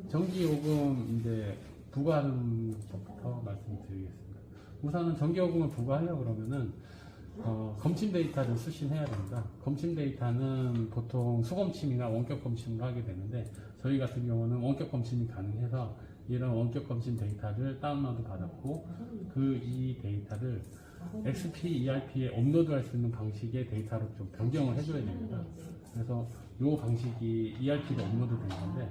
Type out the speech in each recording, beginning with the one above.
전기요금 이제 부과하는 것부터 말씀드리겠습니다. 우선은 전기요금을 부과하려고 그러면은 검침 데이터를 수신해야 됩니다. 검침 데이터는 보통 수검침이나 원격 검침을 하게 되는데 저희 같은 경우는 원격 검침이 가능해서 이런 원격 검침 데이터를 다운로드 받았고 이 데이터를 XP ERP에 업로드할 수 있는 방식의 데이터로 좀 변경을 해줘야 됩니다. 그래서 이 방식이 ERP로 업로드 된 건데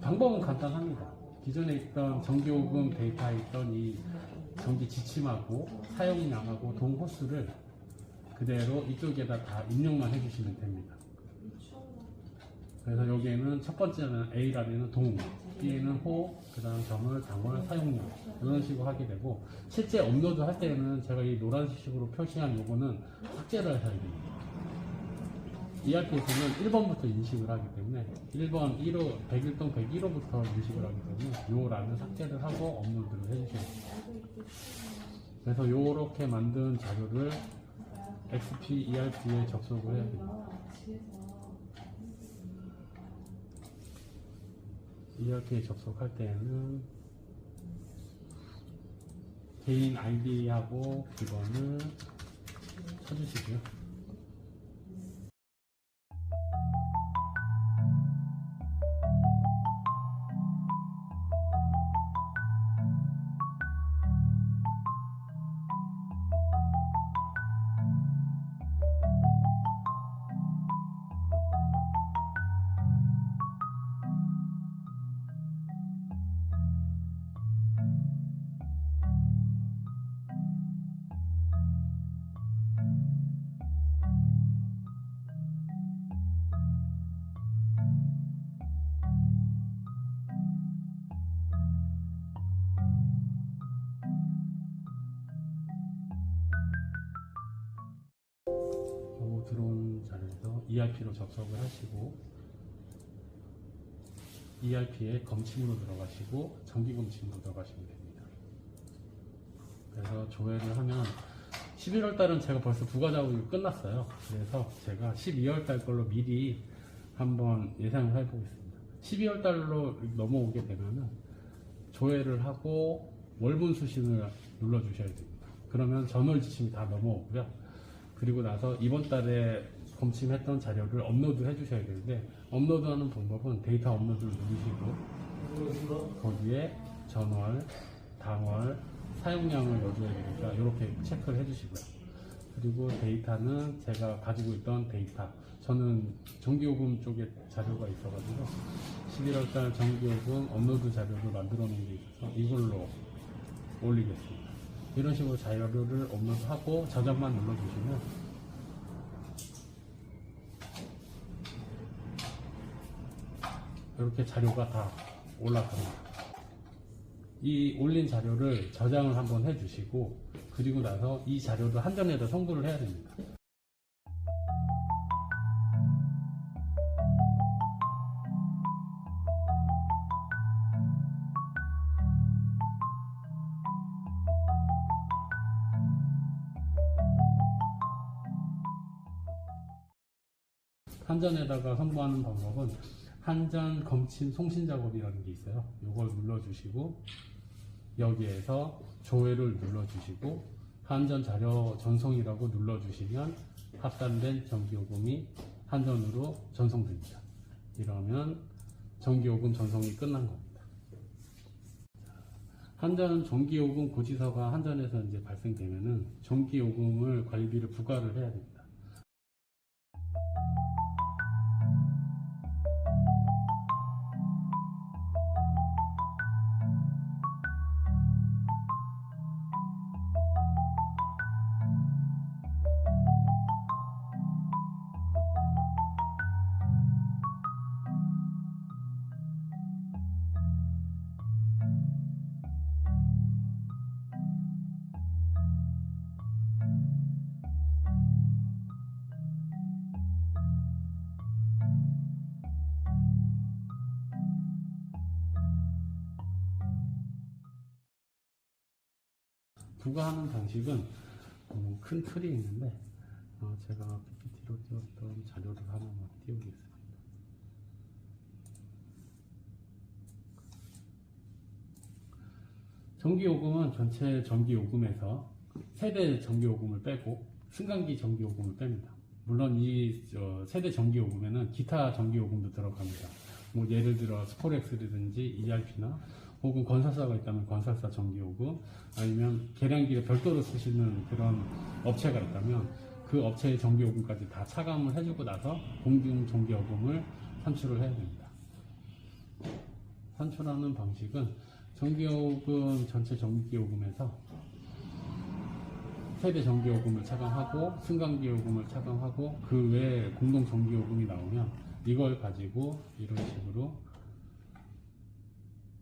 방법은 간단합니다. 기존에 있던 전기요금 데이터에 있던 이 전기 지침하고 사용량하고 동 호수를 그대로 이쪽에다 다 입력만 해주시면 됩니다. 그래서 여기에는 첫 번째는 A라는 동, B에는 호, 그 다음 점을, 당월, 사용량 이런 식으로 하게 되고 실제 업로드 할 때는 제가 이 노란색으로 표시한 요거는 삭제를 하셔야 됩니다. ERP에서는 1번부터 인식을 하기 때문에 1번 1호, 101동 101호부터 인식을 하기 때문에 요 란을 삭제를 하고 업로드를 해주셔야 됩니다. 그래서 요렇게 만든 자료를 XP ERP에 접속을 해야 됩니다. ERP에 접속할 때는 개인 아이디하고 비번을 쳐주시고요. 들어온 자료에서 ERP로 접속을 하시고 ERP에 검침으로 들어가시고 정기 검침으로 들어가시면 됩니다. 그래서 조회를 하면 11월 달은 제가 벌써 부가 작업이 끝났어요. 그래서 제가 12월 달 걸로 미리 한번 예상을 해보겠습니다. 12월 달로 넘어오게 되면은 조회를 하고 월분 수신을 눌러주셔야 됩니다. 그러면 전월 지침이 다 넘어오고요. 그리고 나서 이번 달에 검침했던 자료를 업로드 해주셔야 되는데 업로드하는 방법은 데이터 업로드를 누르시고 거기에 전월, 당월, 사용량을 넣어줘야 되니까 이렇게 체크를 해주시고요. 그리고 데이터는 제가 가지고 있던 데이터, 저는 전기요금 쪽에 자료가 있어가지고 11월달 전기요금 업로드 자료를 만들어 놓은 게 있어서 이걸로 올리겠습니다. 이런 식으로 자료를 업로드하고 저장만 눌러주시면 이렇게 자료가 다 올라갑니다. 이 올린 자료를 저장을 한번 해주시고 그리고 나서 이 자료를 한전에다 송부를 해야 됩니다. 한전에다가 송부하는 방법은 한전 검침 송신 작업이라는 게 있어요. 이걸 눌러주시고 여기에서 조회를 눌러주시고 한전 자료 전송이라고 눌러주시면 합산된 전기요금이 한전으로 전송됩니다. 이러면 전기요금 전송이 끝난 겁니다. 한전 전기요금 고지서가 한전에서 이제 발생되면은 전기요금을 관리비를 부과를 해야 됩니다. 부과하는 방식은 큰 틀이 있는데 제가 PPT로 띄웠던 자료를 하나만 띄우겠습니다. 전기요금은 전체 전기요금에서 세대 전기요금을 빼고 승강기 전기요금을 뺍니다. 물론 이 세대 전기요금에는 기타 전기요금도 들어갑니다. 뭐 예를 들어 스포렉스라든지 ERP나 혹은 건설사가 있다면 건설사 전기요금, 아니면 계량기를 별도로 쓰시는 그런 업체가 있다면 그 업체의 전기요금까지 다 차감을 해주고 나서 공중 전기요금을 산출을 해야 됩니다. 산출하는 방식은 전기요금 전체 전기요금에서 세대 전기요금을 차감하고 승강기 요금을 차감하고 그 외에 공동 전기요금이 나오면 이걸 가지고 이런 식으로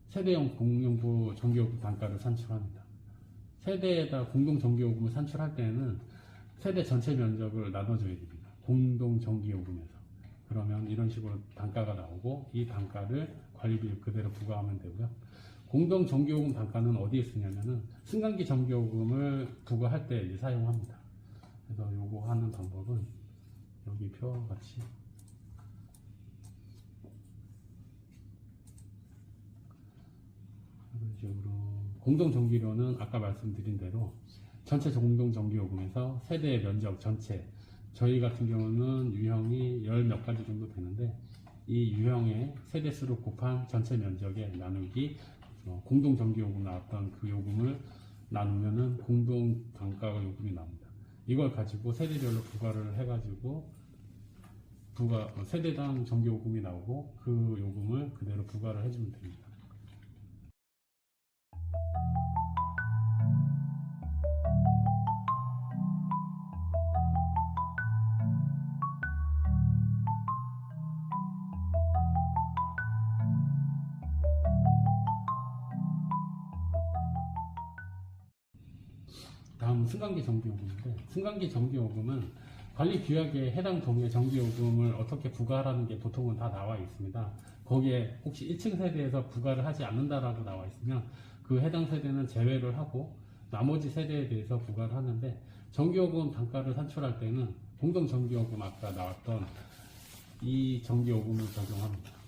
세대형 공용부 전기요금 단가를 산출합니다. 세대에다 공동 전기요금을 산출할 때는 세대 전체 면적을 나눠줘야 됩니다. 공동 전기요금에서. 그러면 이런 식으로 단가가 나오고 이 단가를 관리비 그대로 부과하면 되고요. 공동 전기요금 단가는 어디에 쓰냐면은 승강기 전기요금을 부과할 때 이제 사용합니다. 그래서 요거 하는 방법은 여기 표와 같이 이런 식으로 공동 전기료는 아까 말씀드린 대로 전체 공동 전기요금에서 세대의 면적 전체, 저희 같은 경우는 유형이 열 몇 가지 정도 되는데 이 유형의 세대수를 곱한 전체 면적에 나누기 공동 전기요금 나왔던 그 요금을 나누면은 공동 단가가 요금이 나옵니다. 이걸 가지고 세대별로 부과를 해가지고 세대당 전기요금이 나오고 그 요금을 그대로 부과를 해주면 됩니다. 다음 승강기 전기요금인데, 승강기 전기요금은 관리규약에 해당 동의 전기요금을 어떻게 부과하라는 게 보통은 다 나와 있습니다. 거기에 혹시 1층 세대에서 부과를 하지 않는다라고 나와 있으면 그 해당 세대는 제외를 하고 나머지 세대에 대해서 부과를 하는데, 전기요금 단가를 산출할 때는 공동 전기요금 아까 나왔던 이 전기요금을 적용합니다.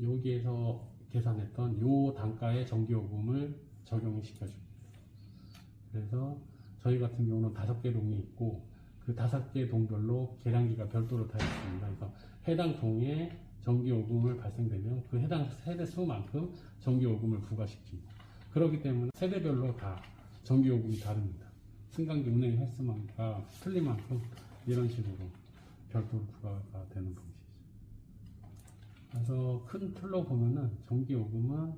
여기에서 계산했던 요 단가의 전기요금을 적용시켜줍니다. 그래서 저희 같은 경우는 5개 동이 있고 그 5개 동별로 계량기가 별도로 다 있습니다. 그래서 해당 동에 전기요금을 발생되면 그 해당 세대 수만큼 전기요금을 부과시킵니다. 그렇기 때문에 세대별로 다 전기요금이 다릅니다. 승강기 운행 횟수가 틀린 만큼 이런 식으로 별도로 부과가 되는 방식이죠. 그래서 큰 틀로 보면은 전기요금은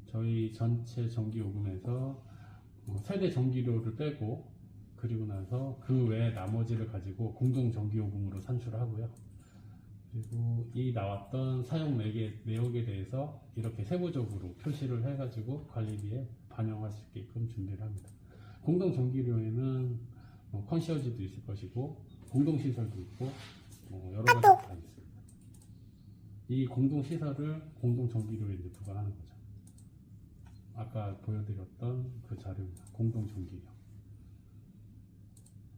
저희 전체 전기요금에서 세대 전기료를 빼고 그리고 나서 그 외에 나머지를 가지고 공동 전기요금으로 산출을 하고요. 그리고 이 나왔던 사용 내역에 대해서 이렇게 세부적으로 표시를 해가지고 관리비에 반영할 수 있게끔 준비를 합니다. 공동 전기료에는 컨시어지도 있을 것이고 공동시설도 있고 여러 가지 다 있습니다. 이 공동시설을 공동전기료에 이제 부과하는 거죠. 아까 보여드렸던 그 자료입니다. 공동전기료.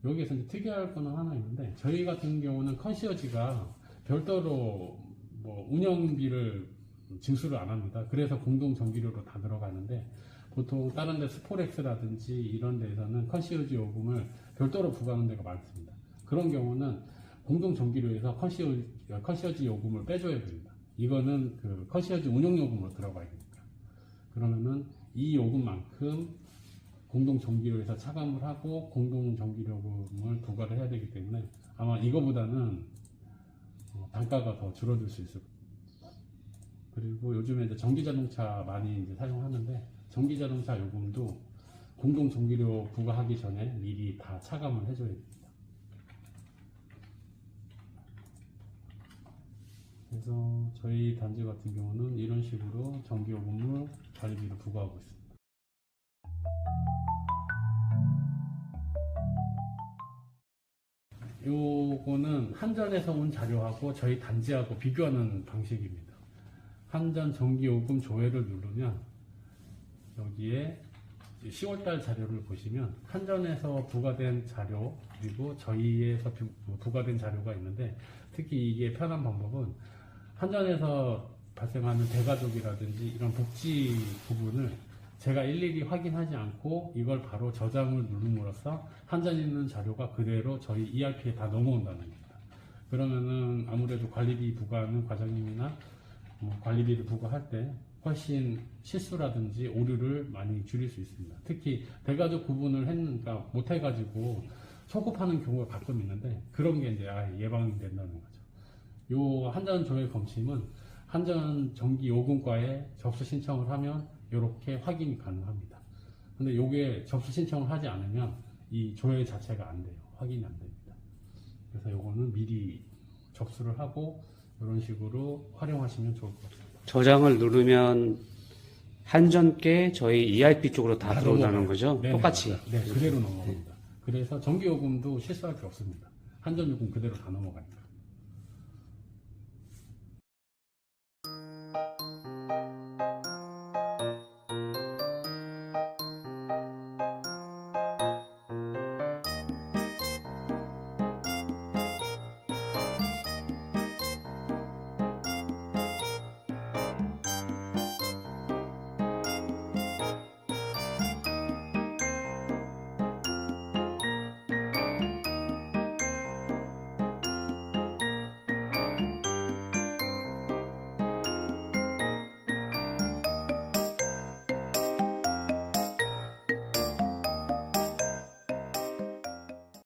여기에서 이제 특이할 거는 하나 있는데, 저희 같은 경우는 컨시어지가 별도로 운영비를 징수를 안 합니다. 그래서 공동전기료로 다 들어가는데, 보통 다른 데 스포렉스라든지 이런 데에서는 컨시어지 요금을 별도로 부과하는 데가 많습니다. 그런 경우는 공동전기료에서 컨시어지 요금을 빼줘야 됩니다. 이거는 그 컨시어지 운영요금으로 들어가야 됩니다. 그러면은 이 요금만큼 공동전기료에서 차감을 하고 공동전기요금을 부과를 해야 되기 때문에 아마 이거보다는 단가가 더 줄어들 수 있을 겁니다. 그리고 요즘에 이제 전기자동차 많이 이제 사용하는데, 전기자동차 요금도 공동전기료 부과하기 전에 미리 다 차감을 해줘야 됩니다. 그래서 저희 단지 같은 경우는 이런 식으로 전기요금을 관리비로 부과하고 있습니다. 요거는 한전에서 온 자료하고 저희 단지하고 비교하는 방식입니다. 한전 전기요금 조회를 누르면 여기에 10월달 자료를 보시면 한전에서 부과된 자료 그리고 저희에서 부과된 자료가 있는데 특히 이게 편한 방법은 한전에서 발생하는 대가족이라든지 이런 복지 부분을 제가 일일이 확인하지 않고 이걸 바로 저장을 누름으로써 한전에 있는 자료가 그대로 저희 ERP에 다 넘어온다는 겁니다. 그러면은 아무래도 관리비 부과하는 과장님이나 관리비를 부과할 때 훨씬 실수라든지 오류를 많이 줄일 수 있습니다. 특히 대가족 구분을 그러니까 못 해가지고 소급하는 경우가 가끔 있는데 그런 게 이제 예방이 된다는 거죠. 요 한전 조회 검침은 한전 전기 요금과에 접수 신청을 하면 이렇게 확인이 가능합니다. 근데 요게 접수 신청을 하지 않으면 이 조회 자체가 안 돼요. 확인이 안 됩니다. 그래서 요거는 미리 접수를 하고 이런 식으로 활용하시면 좋을 것 같습니다. 저장을 누르면 한전께 저희 ERP 쪽으로 다 들어온다는 넘어가요. 거죠? 네, 똑같이. 네, 그대로 넘어갑니다. 그래서 전기요금도 실수할 게 없습니다. 한전요금 그대로 다 넘어가니까.